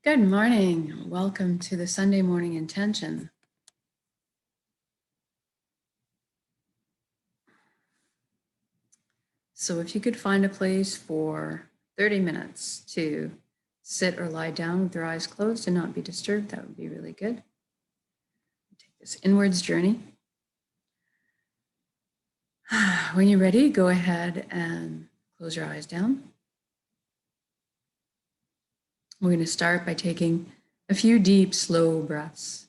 Good morning. Welcome to the Sunday morning intention. So if you could find a place for 30 minutes to sit or lie down with your eyes closed and not be disturbed, that would be really good. Take this inwards journey. When you're ready, go ahead and close your eyes down. We're going to start by taking a few deep, slow breaths.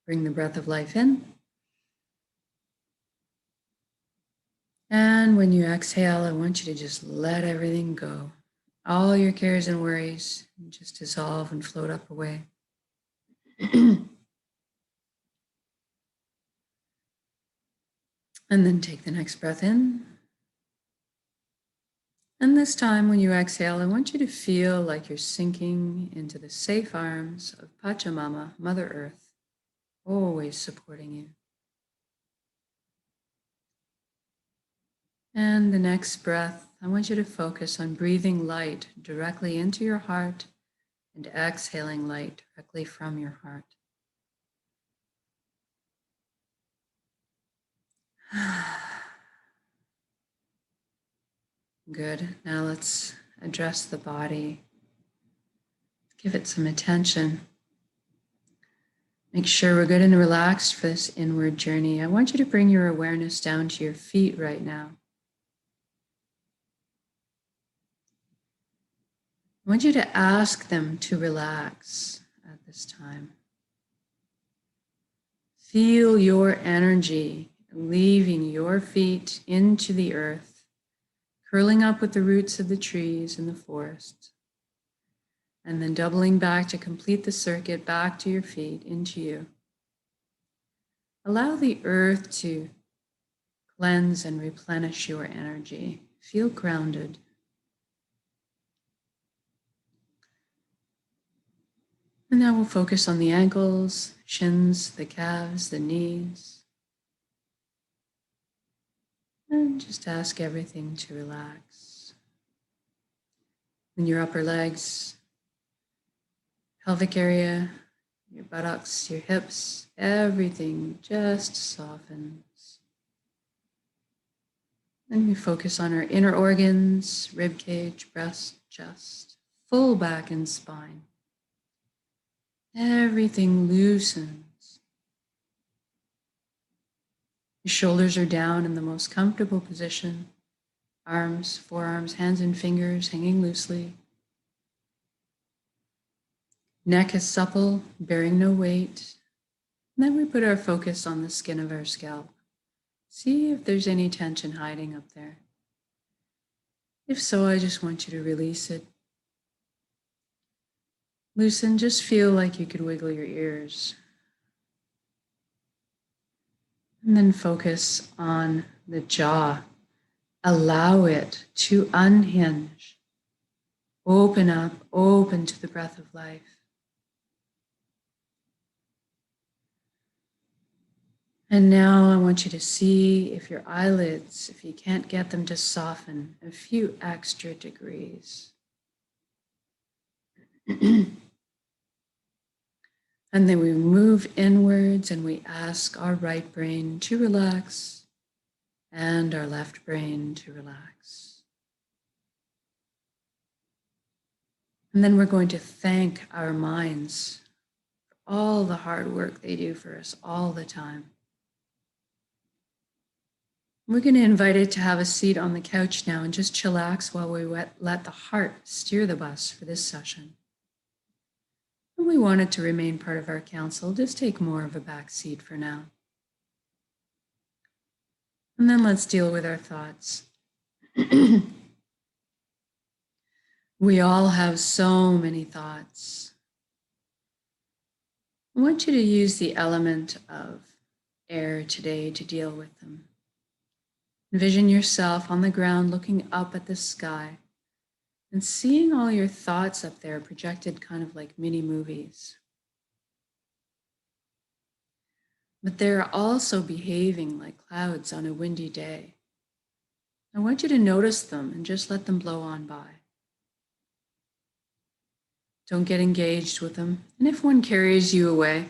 Bring the breath of life in. And when you exhale, I want you to just let everything go. All your cares and worries just dissolve and float up away. And then take the next breath in. And this time when you exhale, I want you to feel like you're sinking into the safe arms of Pachamama, Mother Earth, always supporting you. And the next breath, I want you to focus on breathing light directly into your heart and exhaling light directly from your heart. Good. Now let's address the body. Give it some attention. Make sure we're good and relaxed for this inward journey. I want you to bring your awareness down to your feet right now. I want you to ask them to relax at this time. Feel your energy leaving your feet into the earth, curling up with the roots of the trees in the forest, and then doubling back to complete the circuit back to your feet, into you. Allow the earth to cleanse and replenish your energy. Feel grounded. And now we'll focus on the ankles, shins, the calves, the knees. And just ask everything to relax. In your upper legs, pelvic area, your buttocks, your hips, everything just softens. Then we focus on our inner organs, rib cage, breast, chest, full back and spine. Everything loosens. Your shoulders are down in the most comfortable position. Arms, forearms, hands and fingers hanging loosely. Neck is supple, bearing no weight. And then we put our focus on the skin of our scalp. See if there's any tension hiding up there. If so, I just want you to release it. Loosen, just feel like you could wiggle your ears. And then focus on the jaw. Allow it to unhinge. Open up, open to the breath of life. And now I want you to see if your eyelids, if you can't get them to soften a few extra degrees. And then we move inwards and we ask our right brain to relax and our left brain to relax. And then we're going to thank our minds for all the hard work they do for us all the time. We're going to invite it to have a seat on the couch now and just chillax while we let the heart steer the bus for this session. And we want it to remain part of our council, just take more of a back seat for now. And then let's deal with our thoughts. We all have so many thoughts. I want you to use the element of air today to deal with them. Envision yourself on the ground looking up at the sky and seeing all your thoughts up there projected kind of like mini movies. But they're also behaving like clouds on a windy day. I want you to notice them and just let them blow on by. Don't get engaged with them. And if one carries you away,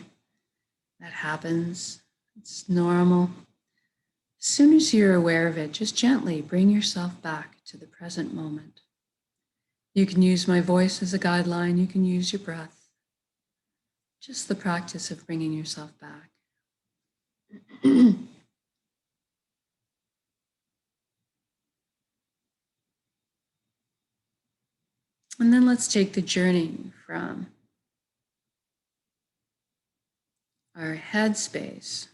that happens. It's normal. As soon as you're aware of it, just gently bring yourself back to the present moment. You can use my voice as a guideline. You can use your breath. Just the practice of bringing yourself back. And then let's take the journey from our head space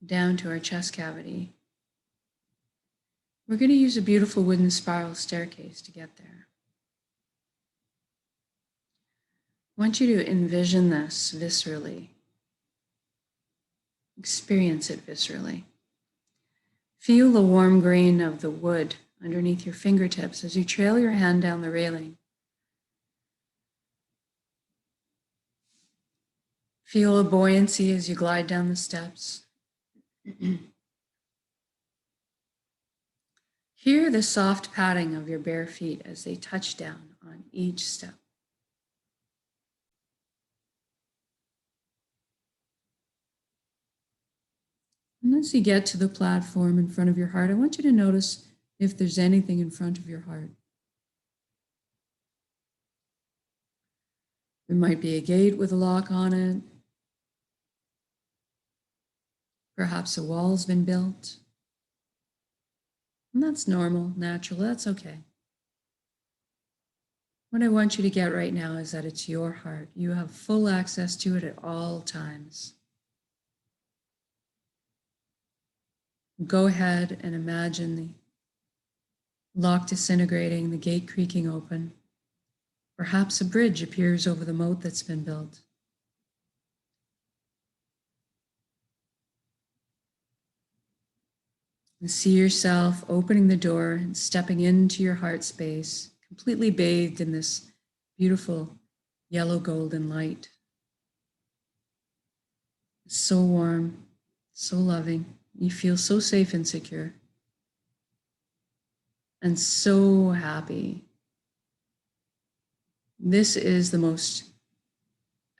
down to our chest cavity. We're going to use a beautiful wooden spiral staircase to get there. I want you to envision this viscerally. Experience it viscerally. Feel the warm grain of the wood underneath your fingertips as you trail your hand down the railing. Feel a buoyancy as you glide down the steps. Hear the soft padding of your bare feet as they touch down on each step. And as you get to the platform in front of your heart, I want you to notice if there's anything in front of your heart. There might be a gate with a lock on it. Perhaps a wall's been built. And that's normal, natural, that's okay. What I want you to get right now is that it's your heart. You have full access to it at all times. Go ahead and imagine the lock disintegrating, the gate creaking open. Perhaps a bridge appears over the moat that's been built. And see yourself opening the door and stepping into your heart space, completely bathed in this beautiful yellow golden light. It's so warm, so loving. You feel so safe and secure. And so happy. This is the most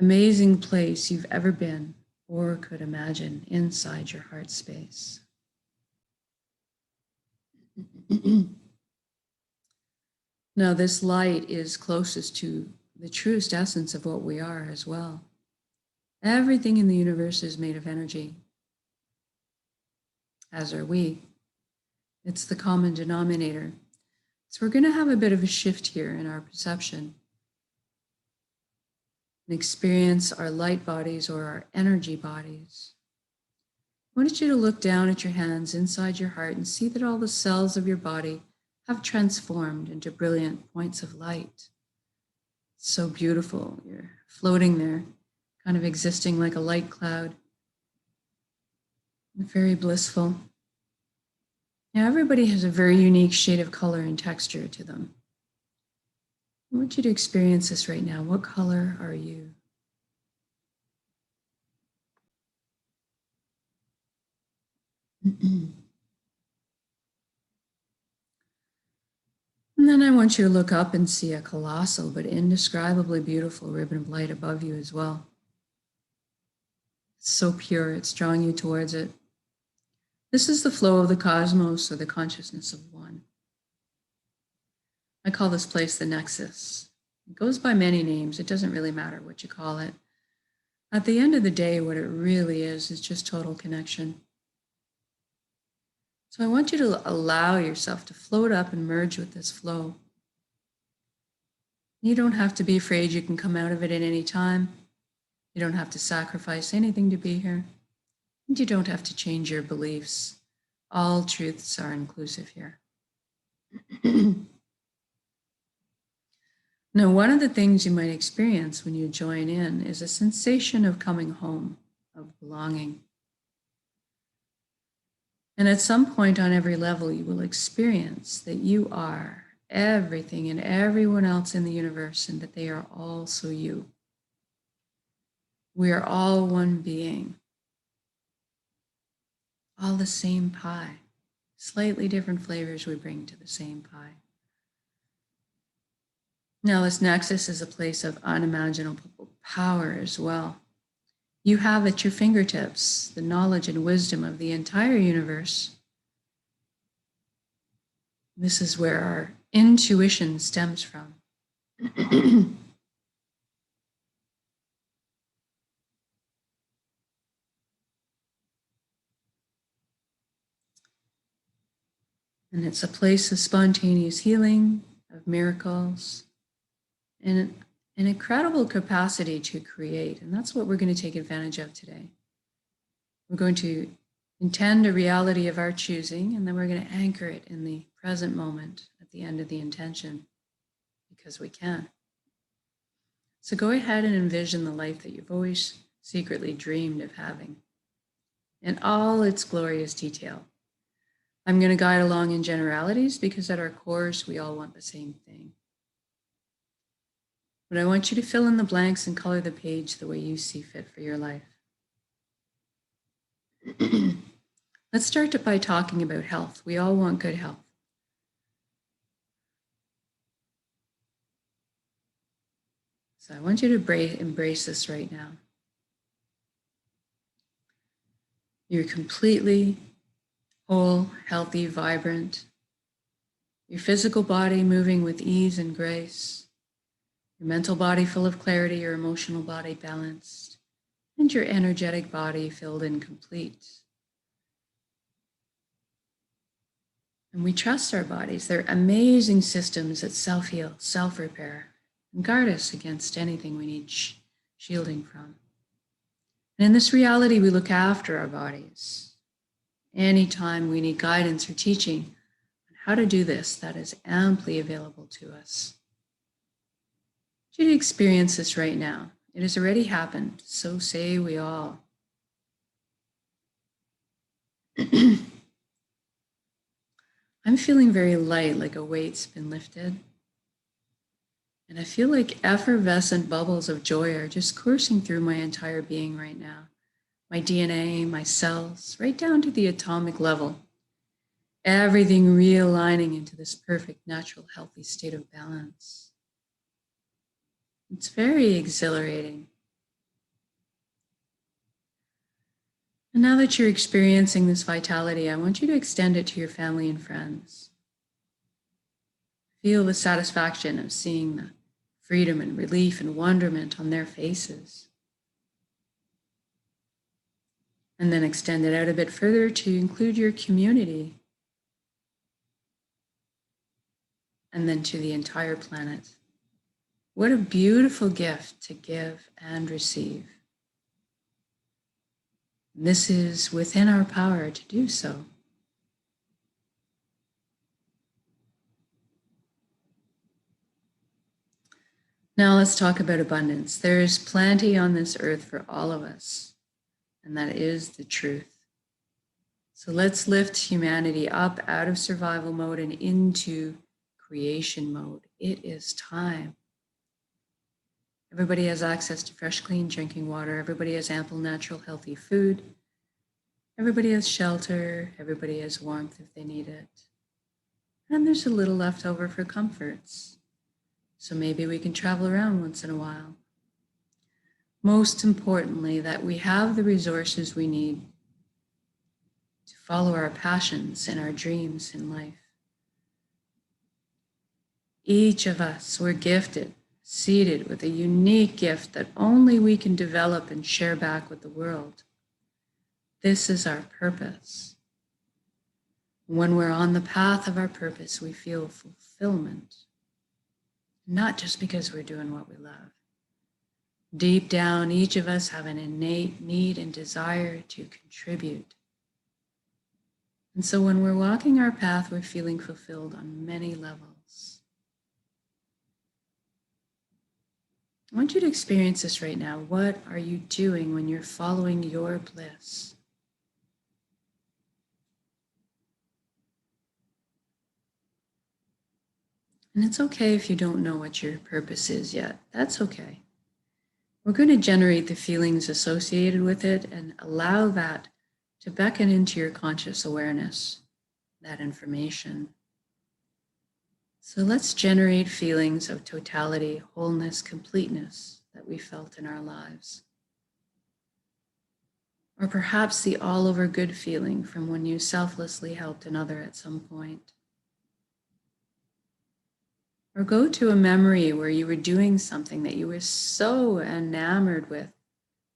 amazing place you've ever been or could imagine inside your heart space. Now, this light is closest to the truest essence of what we are as well. Everything in the universe is made of energy, as are we. It's the common denominator. So we're going to have a bit of a shift here in our perception and experience our light bodies or our energy bodies. I want you to look down at your hands inside your heart and see that all the cells of your body have transformed into brilliant points of light. It's so beautiful. You're floating there, kind of existing like a light cloud. Very blissful. Now, everybody has a very unique shade of color and texture to them. I want you to experience this right now. What color are you? And then I want you to look up and see a colossal but indescribably beautiful ribbon of light above you as well. It's so pure, it's drawing you towards it. This is the flow of the cosmos, or the consciousness of one. I call this place the nexus. It goes by many names. It doesn't really matter what you call it. At the end of the day, what it really is just total connection. So I want you to allow yourself to float up and merge with this flow. You don't have to be afraid you can come out of it at any time. You don't have to sacrifice anything to be here. And you don't have to change your beliefs. All truths are inclusive here. Now, one of the things you might experience when you join in is a sensation of coming home, of belonging. And at some point on every level, you will experience that you are everything and everyone else in the universe, and that they are also you. We are all one being, all the same pie, slightly different flavors we bring to the same pie. Now, this nexus is a place of unimaginable power as well. You have at your fingertips the knowledge and wisdom of the entire universe. This is where our intuition stems from. And it's a place of spontaneous healing, of miracles, and an incredible capacity to create. And that's what we're going to take advantage of today. We're going to intend a reality of our choosing, and then we're going to anchor it in the present moment at the end of the intention, because we can. So go ahead and envision the life that you've always secretly dreamed of having in all its glorious detail. I'm going to guide along in generalities because at our cores, we all want the same thing. But I want you to fill in the blanks and color the page the way you see fit for your life. Let's start by talking about health. We all want good health. So I want you to embrace this right now. You're completely whole, healthy, vibrant. Your physical body moving with ease and grace. Your mental body full of clarity, your emotional body balanced, and your energetic body filled and complete. And we trust our bodies. They're amazing systems that self-heal, self-repair, and guard us against anything we need shielding from. And in this reality, we look after our bodies. Anytime we need guidance or teaching on how to do this, that is amply available to us. I want you to experience this right now. It has already happened, so say we all. I'm feeling very light, like a weight's been lifted. And I feel like effervescent bubbles of joy are just coursing through my entire being right now. My DNA, my cells, right down to the atomic level. Everything realigning into this perfect, natural, healthy state of balance. It's very exhilarating. And now that you're experiencing this vitality, I want you to extend it to your family and friends. Feel the satisfaction of seeing the freedom and relief and wonderment on their faces. And then extend it out a bit further to include your community. And then to the entire planet. What a beautiful gift to give and receive. This is within our power to do so. Now let's talk about abundance. There is plenty on this earth for all of us, and that is the truth. So let's lift humanity up out of survival mode and into creation mode. It is time. Everybody has access to fresh, clean drinking water. Everybody has ample, natural, healthy food. Everybody has shelter. Everybody has warmth if they need it. And there's a little left over for comforts. So maybe we can travel around once in a while. Most importantly, that we have the resources we need to follow our passions and our dreams in life. Each of us, we're gifted, seated with a unique gift that only we can develop and share back with the world. This is our purpose. When we're on the path of our purpose, we feel fulfillment. Not just because we're doing what we love. Deep down, each of us have an innate need and desire to contribute. And so when we're walking our path, we're feeling fulfilled on many levels. I want you to experience this right now. What are you doing when you're following your bliss? And it's okay if you don't know what your purpose is yet. That's okay. We're going to generate the feelings associated with it and allow that to beckon into your conscious awareness, that information. So let's generate feelings of totality, wholeness, completeness that we felt in our lives. Or perhaps the all over good feeling from when you selflessly helped another at some point. Or go to a memory where you were doing something that you were so enamored with,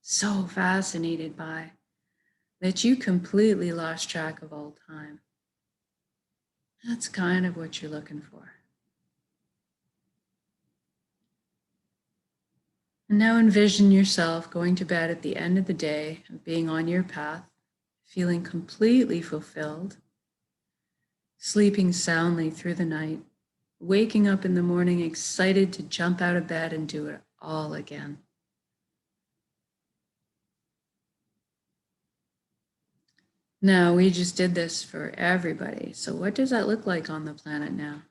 so fascinated by, that you completely lost track of all time. That's kind of what you're looking for. And now envision yourself going to bed at the end of the day and being on your path, feeling completely fulfilled, sleeping soundly through the night, waking up in the morning excited to jump out of bed and do it all again. Now, we just did this for everybody. So what does that look like on the planet now?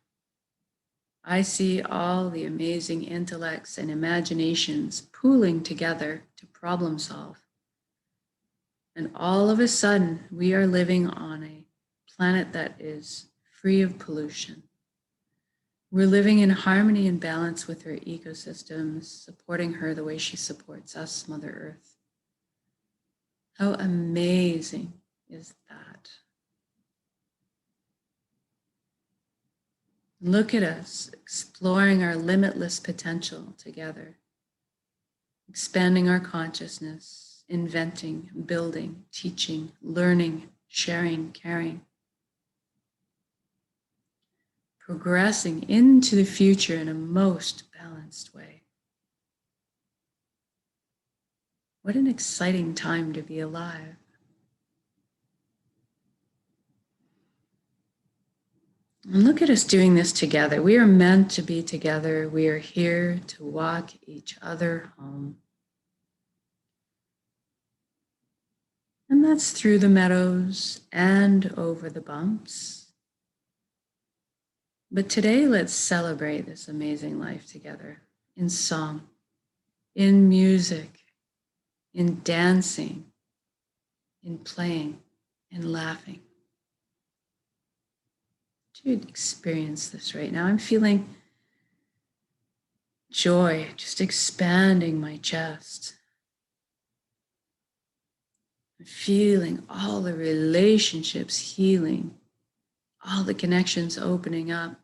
I see all the amazing intellects and imaginations pooling together to problem solve. And all of a sudden, we are living on a planet that is free of pollution. We're living in harmony and balance with her ecosystems, supporting her the way she supports us, Mother Earth. How amazing is that? Look at us exploring our limitless potential together, expanding our consciousness, inventing, building, teaching, learning, sharing, caring, progressing into the future in a most balanced way. What an exciting time to be alive. And look at us doing this together. We are meant to be together. We are here to walk each other home. And that's through the meadows and over the bumps. But today, let's celebrate this amazing life together in song, in music, in dancing, in playing, in laughing. To experience this right now, I'm feeling joy just expanding my chest. I'm feeling all the relationships healing, all the connections opening up,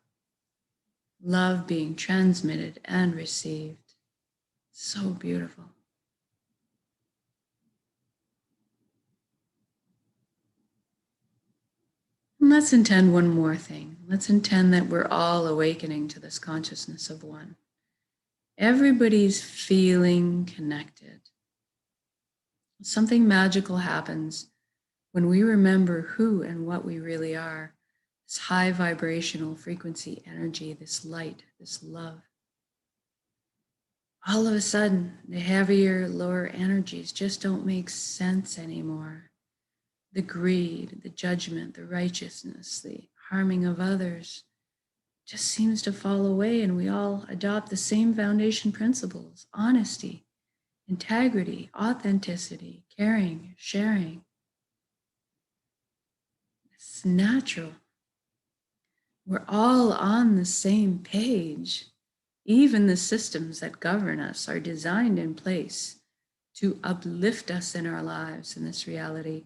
love being transmitted and received. So beautiful. And let's intend one more thing. Let's intend that we're all awakening to this consciousness of one. Everybody's feeling connected. Something magical happens when we remember who and what we really are. This high vibrational frequency energy, this light, this love. All of a sudden, the heavier, lower energies just don't make sense anymore. The greed, the judgment, the righteousness, the harming of others just seems to fall away, and we all adopt the same foundation principles: honesty, integrity, authenticity, caring, sharing. It's natural. We're all on the same page. Even the systems that govern us are designed in place to uplift us in our lives in this reality,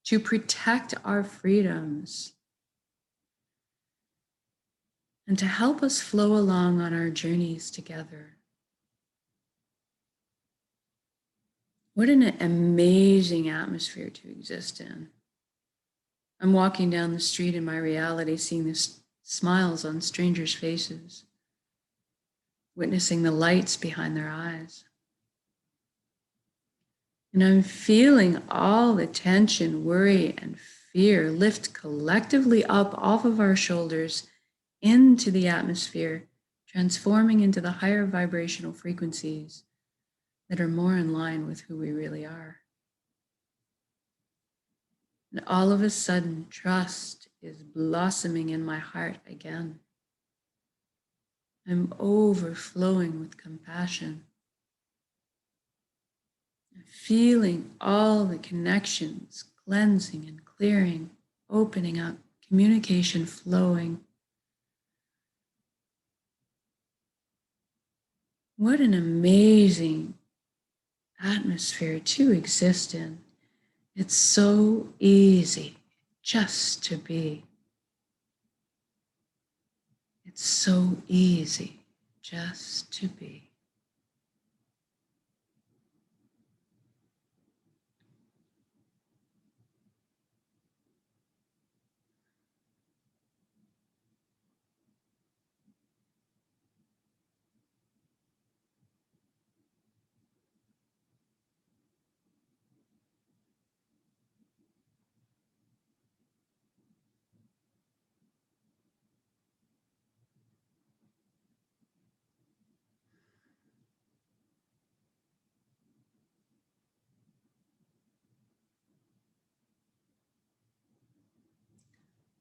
to protect our freedoms, and to help us flow along on our journeys together. What an amazing atmosphere to exist in. I'm walking down the street in my reality, seeing the smiles on strangers' faces, witnessing the lights behind their eyes. And I'm feeling all the tension, worry, and fear lift collectively up off of our shoulders into the atmosphere, transforming into the higher vibrational frequencies that are more in line with who we really are. And all of a sudden, trust is blossoming in my heart again. I'm overflowing with compassion. I'm feeling all the connections cleansing and clearing, opening up, communication flowing. What an amazing atmosphere to exist in. It's so easy just to be. It's so easy just to be.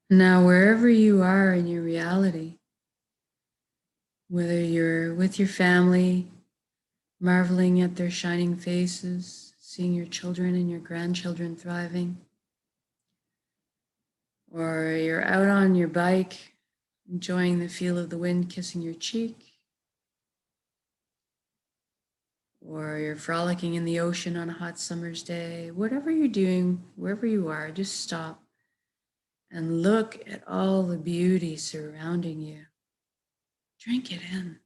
Now, wherever you are in your reality, whether you're with your family, marveling at their shining faces, seeing your children and your grandchildren thriving, or you're out on your bike, enjoying the feel of the wind kissing your cheek, or you're frolicking in the ocean on a hot summer's day, whatever you're doing, wherever you are, just stop and look at all the beauty surrounding you. Drink it in.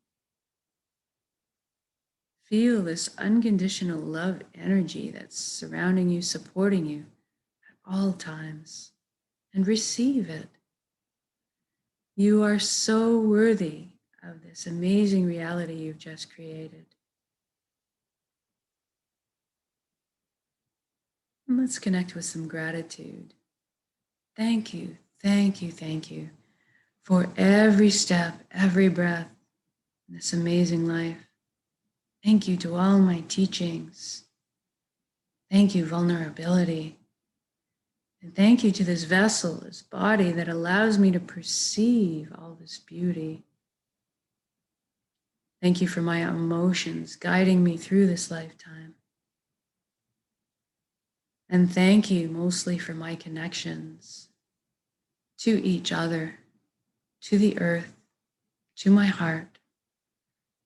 Feel this unconditional love energy that's surrounding you, supporting you at all times, and receive it. You are so worthy of this amazing reality you've just created. And let's connect with some gratitude. Thank you, thank you, thank you for every step, every breath in this amazing life. Thank you to all my teachings. Thank you, vulnerability. And thank you to this vessel, this body that allows me to perceive all this beauty. Thank you for my emotions guiding me through this lifetime. And thank you mostly for my connections to each other, to the earth, to my heart,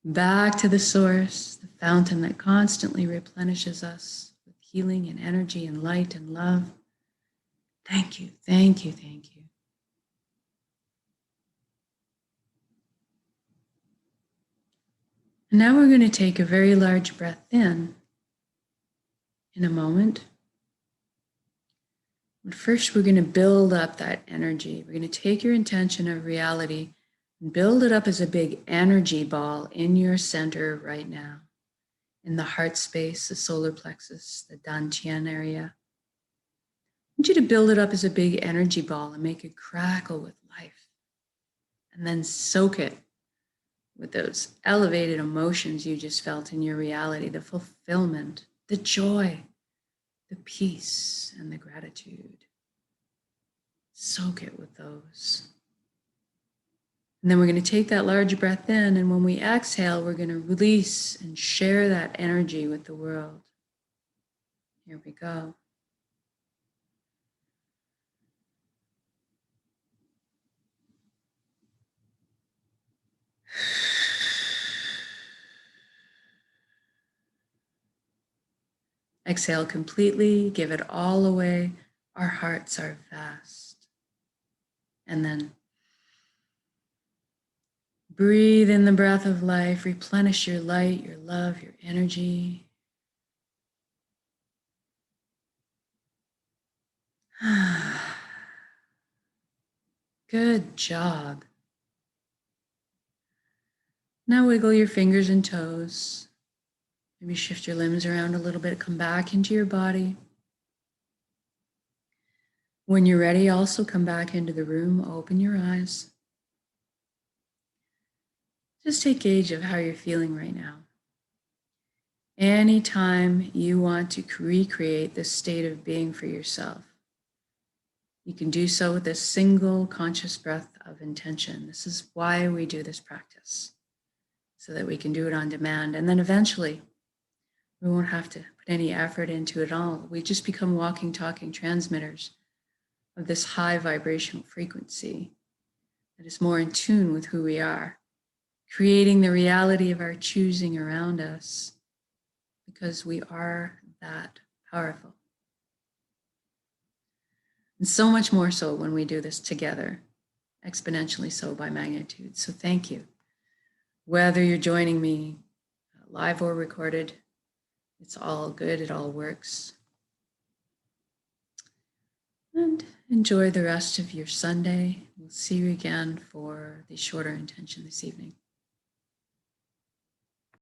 back to the source, the fountain that constantly replenishes us with healing and energy and light and love. Thank you, thank you, thank you. And now we're going to take a very large breath in a moment. But first, we're going to build up that energy. We're going to take your intention of reality and build it up as a big energy ball in your center right now, in the heart space, the solar plexus, the dantian area. I want you to build it up as a big energy ball and make it crackle with life. And then soak it with those elevated emotions you just felt in your reality, the fulfillment, the joy, the peace, and the gratitude. Soak it with those. And then we're going to take that large breath in, and when we exhale, we're going to release and share that energy with the world. Here we go. Exhale completely, give it all away. Our hearts are vast. And then breathe in the breath of life, replenish your light, your love, your energy. Good job. Now wiggle your fingers and toes. Maybe shift your limbs around a little bit, come back into your body. When you're ready, also come back into the room, open your eyes. Just take gauge of how you're feeling right now. Anytime you want to recreate this state of being for yourself, you can do so with a single conscious breath of intention. This is why we do this practice, so that we can do it on demand. And then eventually, we won't have to put any effort into it at all. We just become walking, talking transmitters of this high vibrational frequency that is more in tune with who we are. creating the reality of our choosing around us, because we are that powerful. And so much more so when we do this together, exponentially so by magnitude. So thank you. Whether you're joining me live or recorded, it's all good, it all works. And enjoy the rest of your Sunday. We'll see you again for the shorter intention this evening.